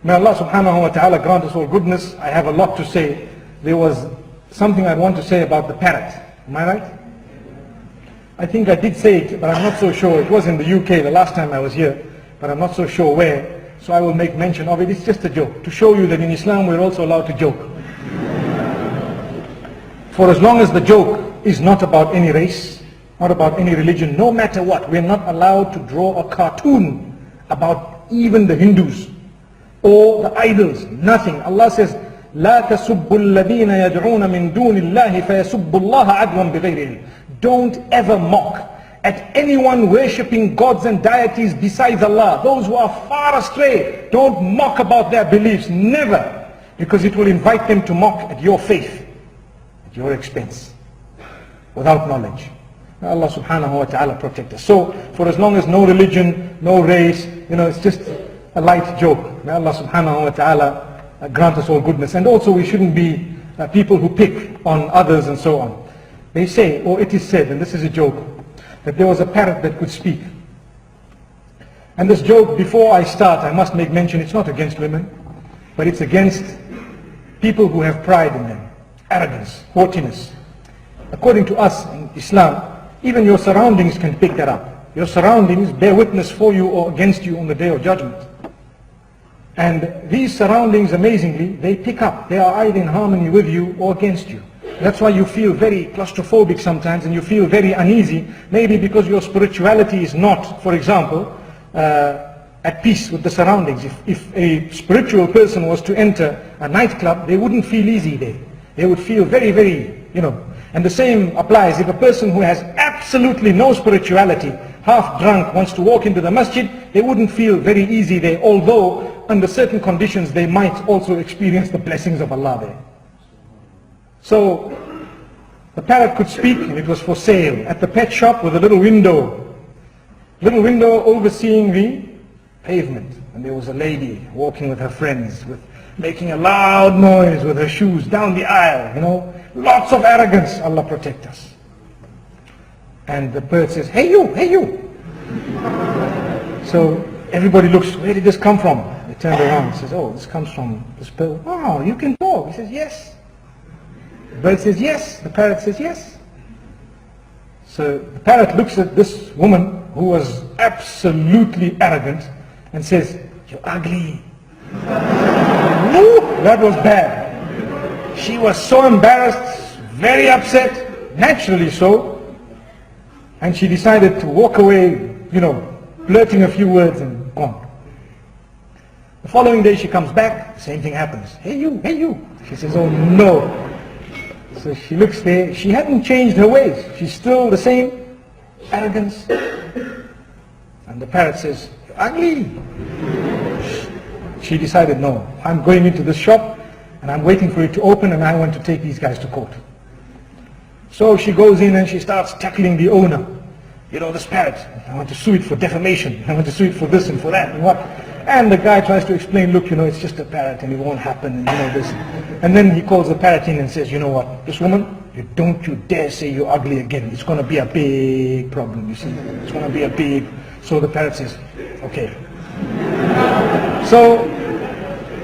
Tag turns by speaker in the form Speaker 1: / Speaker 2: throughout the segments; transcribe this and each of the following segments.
Speaker 1: May Allah subhanahu wa ta'ala grant us all goodness. I have a lot to say. There was something I want to say about the parrot. Am I right? I think I did say it, but I'm not so sure. It was in the UK the last time I was here, but I'm not so sure where. So I will make mention of it. It's just a joke, to show you that in Islam we're also allowed to joke. For as long as the joke is not about any race, not about any religion, no matter what, we're not allowed to draw a cartoon about even the Hindus or the idols, nothing. Allah says, لا تسبوا الذين يدعون من دون الله فيسبوا الله عدوا بغير علم. Don't ever mock at anyone worshipping gods and deities besides Allah. Those who are far astray, don't mock about their beliefs, never, because it will invite them to mock at your faith, at your expense, without knowledge. May Allah subhanahu wa ta'ala protect us. So, for as long as no religion, no race, it's just a light joke. May Allah subhanahu wa ta'ala grant us all goodness. And also we shouldn't be people who pick on others and so on. They say, or it is said, and this is a joke, that there was a parrot that could speak. And this joke, before I start, I must make mention, it's not against women, but it's against people who have pride in them, arrogance, haughtiness. According to us in Islam, even your surroundings can pick that up. Your surroundings bear witness for you or against you on the Day of Judgment. And these surroundings, amazingly, they pick up. They are either in harmony with you or against you. That's why you feel very claustrophobic sometimes and you feel very uneasy, maybe because your spirituality is not, for example, at peace with the surroundings. If a spiritual person was to enter a nightclub, they wouldn't feel easy there. They would feel very, very, And the same applies if a person who has absolutely no spirituality, half drunk, wants to walk into the masjid, they wouldn't feel very easy there, although under certain conditions they might also experience the blessings of Allah there. So the parrot could speak, and it was for sale at the pet shop with a little window overseeing the pavement. And there was a lady walking with her friends, making a loud noise with her shoes down the aisle, lots of arrogance. Allah protect us. And the bird says, hey you, hey you. So everybody looks, where did this come from? They turned around and says, oh, this comes from this bird. Wow, you can talk. He says, yes. The bird says, yes. The parrot says, yes. So the parrot looks at this woman who was absolutely arrogant and says, you're ugly. Woo, that was bad. She was so embarrassed, very upset, naturally so. And she decided to walk away, blurting a few words and gone. The following day she comes back, same thing happens. Hey you, hey you. She says, oh no. So she looks there, she hadn't changed her ways. She's still the same arrogance. And the parrot says, you're ugly. She decided, no, I'm going into this shop and I'm waiting for it to open and I want to take these guys to court. So she goes in and she starts tackling the owner. This parrot, I want to sue it for defamation. I want to sue it for this and for that and what. And the guy tries to explain, look, it's just a parrot and it won't happen and this. And then he calls the parrot in and says, you know what, this woman, don't you dare say you're ugly again. It's going to be a big problem, you see. It's going to be a big... So the parrot says, okay. So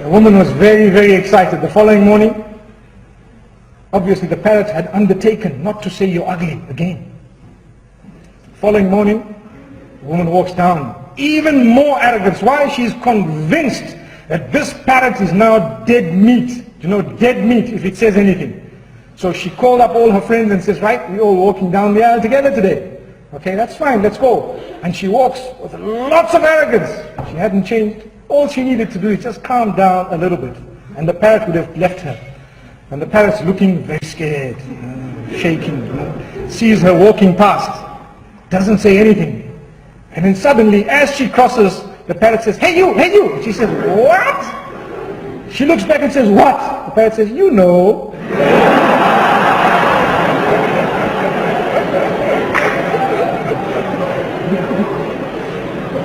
Speaker 1: the woman was very, very excited. The following morning, obviously the parrot had undertaken not to say you're ugly again. Following morning, the woman walks down, even more arrogance. Why? She's convinced that this parrot is now dead meat. Dead meat if it says anything. So she called up all her friends and says, right, we're all walking down the aisle together today. Okay, that's fine, let's go. And she walks with lots of arrogance. She hadn't changed. All she needed to do is just calm down a little bit. And the parrot would have left her. And the parrot's looking very scared, shaking, sees her walking past. Doesn't say anything. And then suddenly, as she crosses, the parrot says, hey you, hey you. She says, what? She looks back and says, what? The parrot says, you know.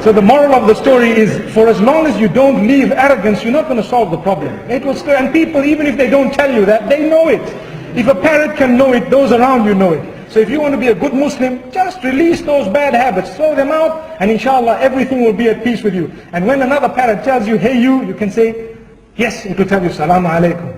Speaker 1: So the moral of the story is, for as long as you don't leave arrogance, you're not going to solve the problem. It will still, and people, even if they don't tell you that, they know it. If a parrot can know it, those around you know it. So if you want to be a good Muslim, just release those bad habits, throw them out, and inshallah everything will be at peace with you. And when another parrot tells you, hey you can say, yes, it will tell you, Salaamu Alaikum.